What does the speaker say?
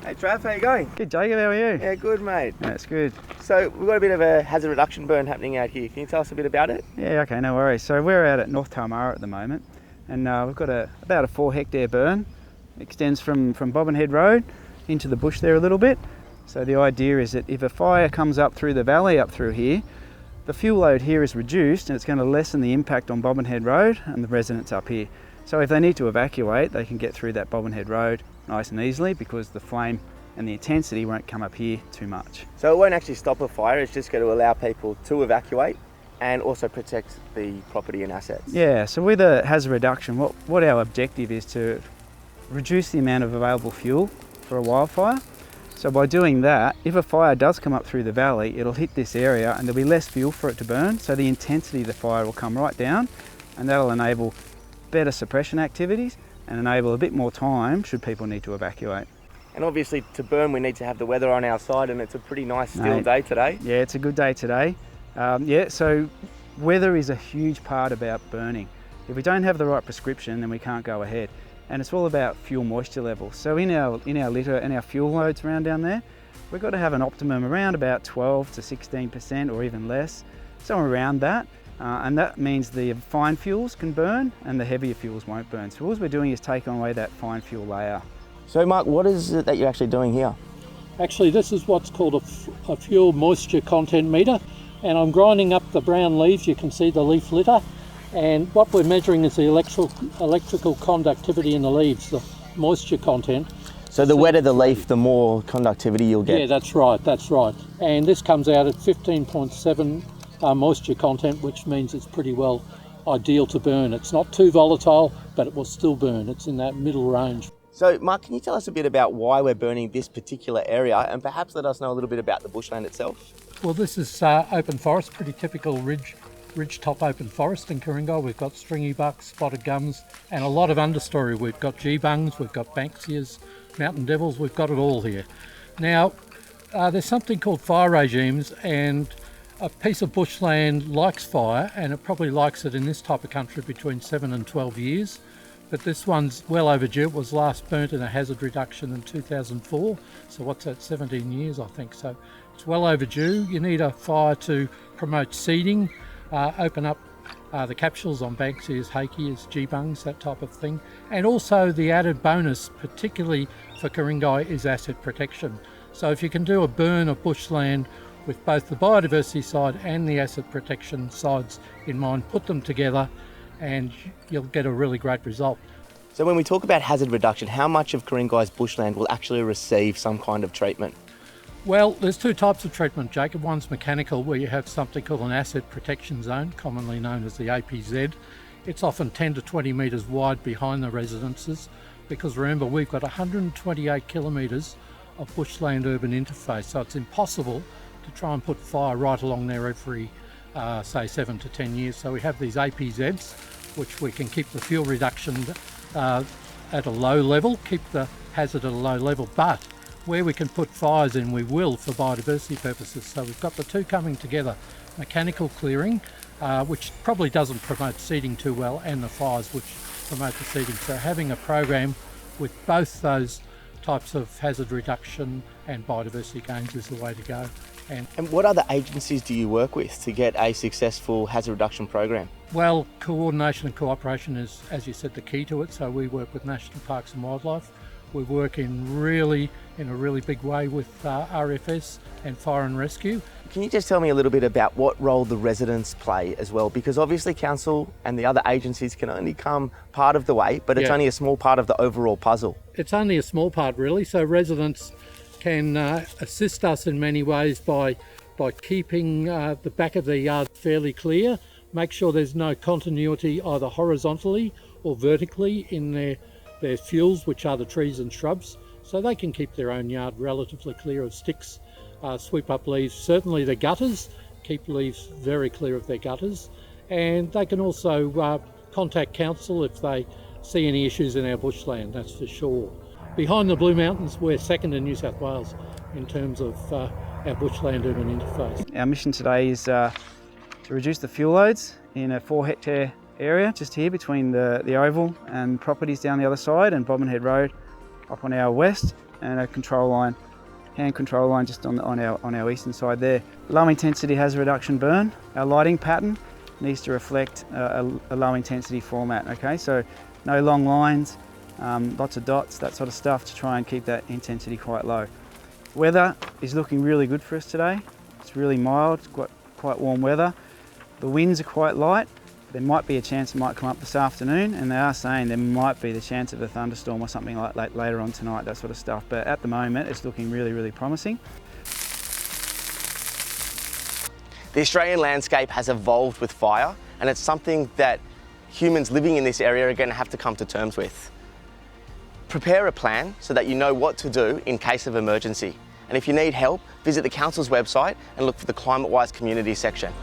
Hey Trav, how you going? Good, Jacob, how are you? Yeah, good mate. That's good. So we've got a bit of a hazard reduction burn happening out here. Can you tell us a bit about it? Yeah, okay, no worries. So we're out at North Tarmara at the moment, and we've got about a 4 hectare burn. It extends from Bobbin Head Road into the bush there a little bit. So the idea is that if a fire comes up through the valley up through here, the fuel load here is reduced and it's going to lessen the impact on Bobbin Head Road and the residents up here. So if they need to evacuate, they can get through that Bobbin Head Road nice and easily because the flame and the intensity won't come up here too much. So it won't actually stop a fire, it's just going to allow people to evacuate and also protect the property and assets. Yeah, so with a hazard reduction, what our objective is to reduce the amount of available fuel for a wildfire. So by doing that, if a fire does come up through the valley, it'll hit this area and there'll be less fuel for it to burn, so the intensity of the fire will come right down, and that'll enable better suppression activities and enable a bit more time should people need to evacuate. And obviously to burn we need to have the weather on our side, and it's a pretty nice still day today. Yeah, it's a good day today. So weather is a huge part about burning. If we don't have the right prescription, then we can't go ahead. And it's all about fuel moisture levels. So in our litter and our fuel loads around down there, we've got to have an optimum around about 12 to 16% or even less, somewhere around that. And that means the fine fuels can burn and the heavier fuels won't burn. So all we're doing is taking away that fine fuel layer. So Mark, what is it that you're actually doing here? Actually, this is what's called a fuel moisture content meter, and I'm grinding up the brown leaves. You can see the leaf litter, and what we're measuring is the electrical conductivity in the leaves, the moisture content. So the wetter the leaf, the more conductivity you'll get? Yeah, that's right. And this comes out at 15.7 moisture content, which means it's pretty well ideal to burn. It's not too volatile, but it will still burn. It's in that middle range. So Mark, can you tell us a bit about why we're burning this particular area, and perhaps let us know a little bit about the bushland itself? Well, this is open forest, pretty typical ridge-top open forest in Ku-ring-gai. We've got stringy bucks, spotted gums, and a lot of understory. We've got geebungs, we've got banksias, mountain devils, we've got it all here. Now, there's something called fire regimes, and a piece of bushland likes fire, and it probably likes it in this type of country between 7 and 12 years. But this one's well overdue. It was last burnt in a hazard reduction in 2004. So what's that, 17 years, I think. So it's well overdue. You need a fire to promote seeding, open up the capsules on banksias, hakeas, geebungs, that type of thing. And also the added bonus, particularly for Ku-ring-gai, is asset protection. So if you can do a burn of bushland with both the biodiversity side and the asset protection sides in mind, put them together, and you'll get a really great result. So when we talk about hazard reduction, how much of Ku-ring-gai's bushland will actually receive some kind of treatment? Well, there's two types of treatment, Jacob. One's mechanical, where you have something called an asset protection zone, commonly known as the APZ. It's often 10 to 20 metres wide behind the residences, because remember, we've got 128 kilometres of bushland urban interface, so it's impossible to try and put fire right along there every say 7 to 10 years. So we have these APZs, which we can keep the fuel reduction at a low level, keep the hazard at a low level, but where we can put fires in, we will for biodiversity purposes. So we've got the two coming together, mechanical clearing, which probably doesn't promote seeding too well, and the fires which promote the seeding. So having a program with both those types of hazard reduction and biodiversity gains is the way to go. And what other agencies do you work with to get a successful hazard reduction program? Well, coordination and cooperation is, as you said, the key to it. So we work with National Parks and Wildlife. We work in a really big way with RFS and Fire and Rescue. Can you just tell me a little bit about what role the residents play as well? Because obviously council and the other agencies can only come part of the way, but it's only a small part of the overall puzzle. It's only a small part really. So residents can assist us in many ways by keeping the back of their yard fairly clear, make sure there's no continuity either horizontally or vertically in their fuels, which are the trees and shrubs, so they can keep their own yard relatively clear of sticks, sweep up leaves, certainly the gutters, keep leaves very clear of their gutters, and they can also contact council if they see any issues in our bushland, that's for sure. Behind the Blue Mountains, we're second in New South Wales in terms of our bushland urban interface. Our mission today is to reduce the fuel loads in a 4 hectare area just here between the oval and properties down the other side and Bobbin Head Road up on our west. and a control line, hand control line just on our eastern side there. Low intensity hazard reduction burn. Our lighting pattern needs to reflect a low intensity format, okay? So no long lines, lots of dots, that sort of stuff to try and keep that intensity quite low. Weather is looking really good for us today. It's really mild, it's quite warm weather. The winds are quite light. There might be a chance it might come up this afternoon, and they are saying there might be the chance of a thunderstorm or something like later on tonight, that sort of stuff. But at the moment, it's looking really, really promising. The Australian landscape has evolved with fire, and it's something that humans living in this area are going to have to come to terms with. Prepare a plan so that you know what to do in case of emergency. And if you need help, visit the Council's website and look for the Climate Wise Community section.